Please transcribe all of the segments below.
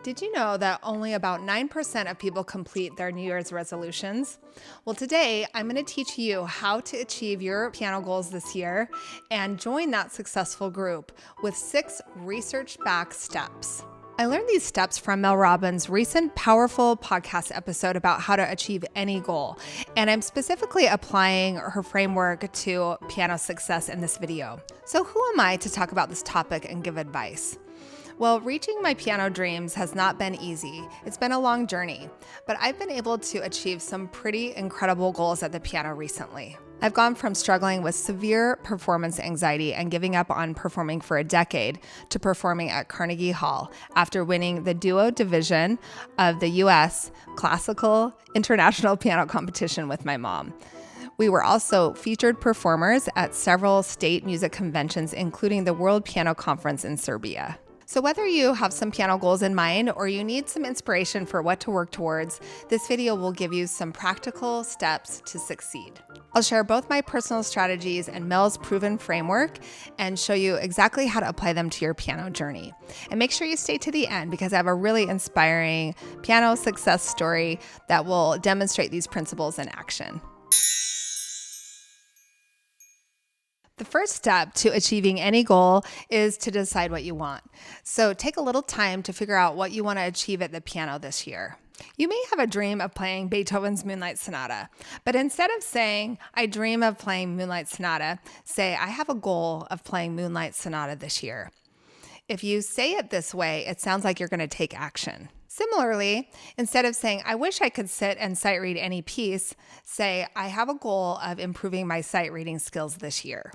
Did you know that only about 9% of people complete their New Year's resolutions? Well, today I'm going to teach you how to achieve your piano goals this year and join that successful group with 6 research-backed steps. I learned these steps from Mel Robbins' recent powerful podcast episode about how to achieve any goal, and I'm specifically applying her framework to piano success in this video. So who am I to talk about this topic and give advice? Well, reaching my piano dreams has not been easy. It's been a long journey, but I've been able to achieve some pretty incredible goals at the piano recently. I've gone from struggling with severe performance anxiety and giving up on performing for a decade to performing at Carnegie Hall after winning the duo division of the U.S. Classical International Piano Competition with my mom. We were also featured performers at several state music conventions, including the World Piano Conference in Serbia. So whether you have some piano goals in mind or you need some inspiration for what to work towards, this video will give you some practical steps to succeed. I'll share both my personal strategies and Mel's proven framework and show you exactly how to apply them to your piano journey. And make sure you stay to the end because I have a really inspiring piano success story that will demonstrate these principles in action. The first step to achieving any goal is to decide what you want. So take a little time to figure out what you want to achieve at the piano this year. You may have a dream of playing Beethoven's Moonlight Sonata, but instead of saying, I dream of playing Moonlight Sonata, say, I have a goal of playing Moonlight Sonata this year. If you say it this way, it sounds like you're going to take action. Similarly, instead of saying, I wish I could sit and sight read any piece, say, I have a goal of improving my sight reading skills this year.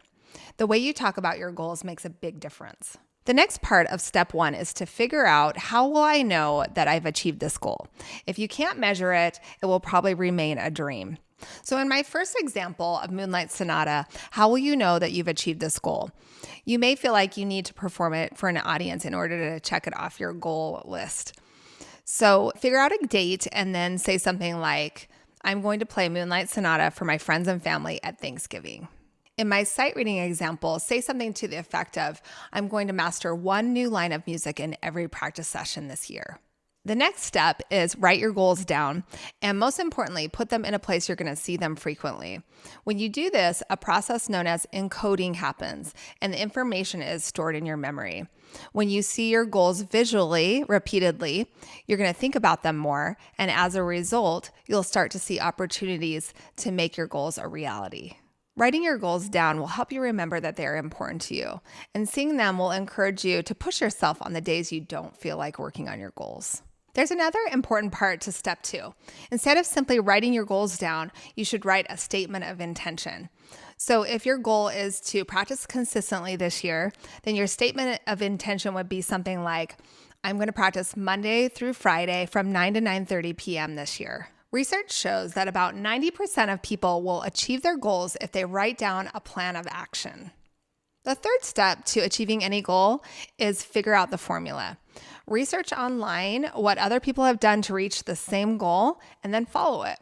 The way you talk about your goals makes a big difference. The next part of step 1 is to figure out how will I know that I've achieved this goal. If you can't measure it, it will probably remain a dream. So in my first example of Moonlight Sonata, how will you know that you've achieved this goal? You may feel like you need to perform it for an audience in order to check it off your goal list. So figure out a date and then say something like, I'm going to play Moonlight Sonata for my friends and family at Thanksgiving. In my sight reading example, say something to the effect of, I'm going to master 1 new line of music in every practice session this year. The next step is write your goals down, and most importantly, put them in a place you're going to see them frequently. When you do this, a process known as encoding happens, and the information is stored in your memory. When you see your goals visually, repeatedly, you're going to think about them more, and as a result, you'll start to see opportunities to make your goals a reality. Writing your goals down will help you remember that they are important to you, and seeing them will encourage you to push yourself on the days you don't feel like working on your goals. There's another important part to step 2. Instead of simply writing your goals down, you should write a statement of intention. So if your goal is to practice consistently this year, then your statement of intention would be something like, I'm going to practice Monday through Friday from 9 to 9:30 p.m. this year. Research shows that about 90% of people will achieve their goals if they write down a plan of action. The third step to achieving any goal is figure out the formula. Research online what other people have done to reach the same goal and then follow it.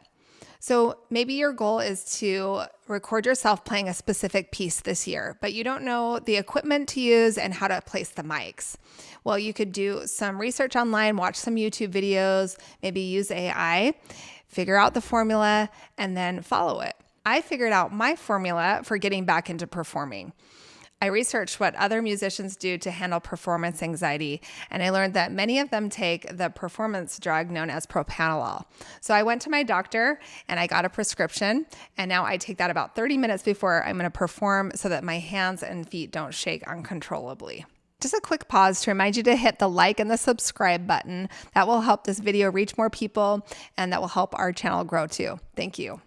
So maybe your goal is to record yourself playing a specific piece this year, but you don't know the equipment to use and how to place the mics. Well, you could do some research online, watch some YouTube videos, maybe use AI, figure out the formula, and then follow it. I figured out my formula for getting back into performing. I researched what other musicians do to handle performance anxiety, and I learned that many of them take the performance drug known as propranolol. So I went to my doctor and I got a prescription, and now I take that about 30 minutes before I'm going to perform so that my hands and feet don't shake uncontrollably. Just a quick pause to remind you to hit the like and the subscribe button. That will help this video reach more people, and that will help our channel grow too. Thank you.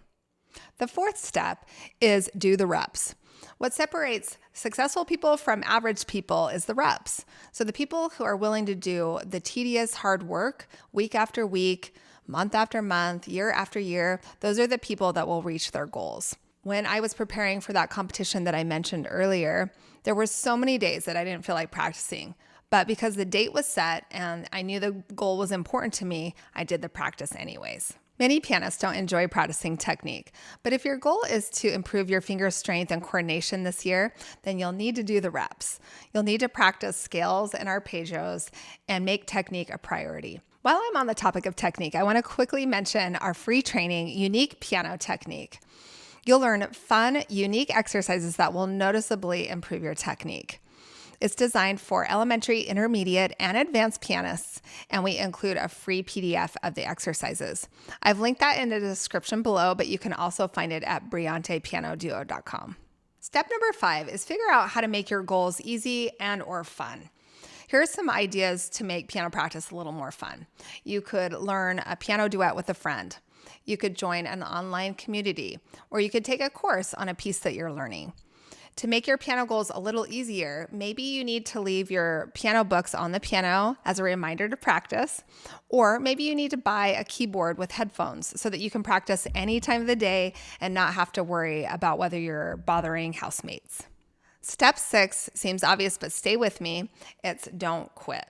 The fourth step is do the reps. What separates successful people from average people is the reps. So the people who are willing to do the tedious hard work week after week, month after month, year after year, those are the people that will reach their goals. When I was preparing for that competition that I mentioned earlier, there were so many days that I didn't feel like practicing. But because the date was set and I knew the goal was important to me, I did the practice anyways. Many pianists don't enjoy practicing technique, but if your goal is to improve your finger strength and coordination this year, then you'll need to do the reps. You'll need to practice scales and arpeggios and make technique a priority. While I'm on the topic of technique, I want to quickly mention our free training, Unique Piano Technique. You'll learn fun, unique exercises that will noticeably improve your technique. It's designed for elementary, intermediate, and advanced pianists, and we include a free PDF of the exercises. I've linked that in the description below, but you can also find it at brillantepianoduo.com. Step number 5 is figure out how to make your goals easy and or fun. Here are some ideas to make piano practice a little more fun. You could learn a piano duet with a friend. You could join an online community, or you could take a course on a piece that you're learning. To make your piano goals a little easier, maybe you need to leave your piano books on the piano as a reminder to practice, or maybe you need to buy a keyboard with headphones so that you can practice any time of the day and not have to worry about whether you're bothering housemates. Step 6 seems obvious, but stay with me. It's don't quit.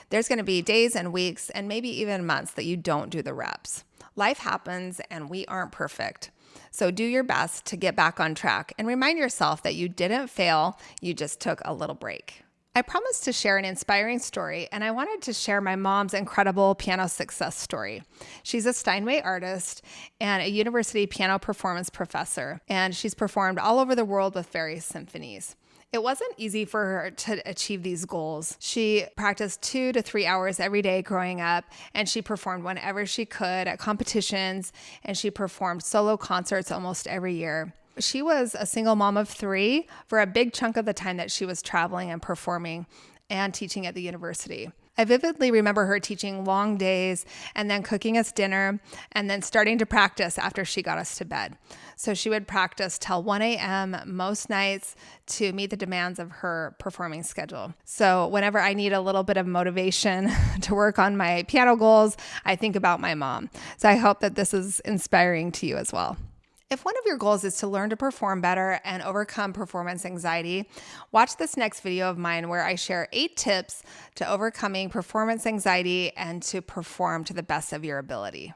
There's going to be days and weeks and maybe even months that you don't do the reps. Life happens and we aren't perfect. So do your best to get back on track and remind yourself that you didn't fail, you just took a little break. I promised to share an inspiring story, and I wanted to share my mom's incredible piano success story. She's a Steinway artist and a university piano performance professor, and she's performed all over the world with various symphonies. It wasn't easy for her to achieve these goals. She practiced 2 to 3 hours every day growing up, and she performed whenever she could at competitions, and she performed solo concerts almost every year. She was a single mom of 3 for a big chunk of the time that she was traveling and performing and teaching at the university. I vividly remember her teaching long days and then cooking us dinner and then starting to practice after she got us to bed. So she would practice till 1 a.m. most nights to meet the demands of her performing schedule. So whenever I need a little bit of motivation to work on my piano goals, I think about my mom. So I hope that this is inspiring to you as well. If one of your goals is to learn to perform better and overcome performance anxiety, watch this next video of mine where I share 8 tips to overcoming performance anxiety and to perform to the best of your ability.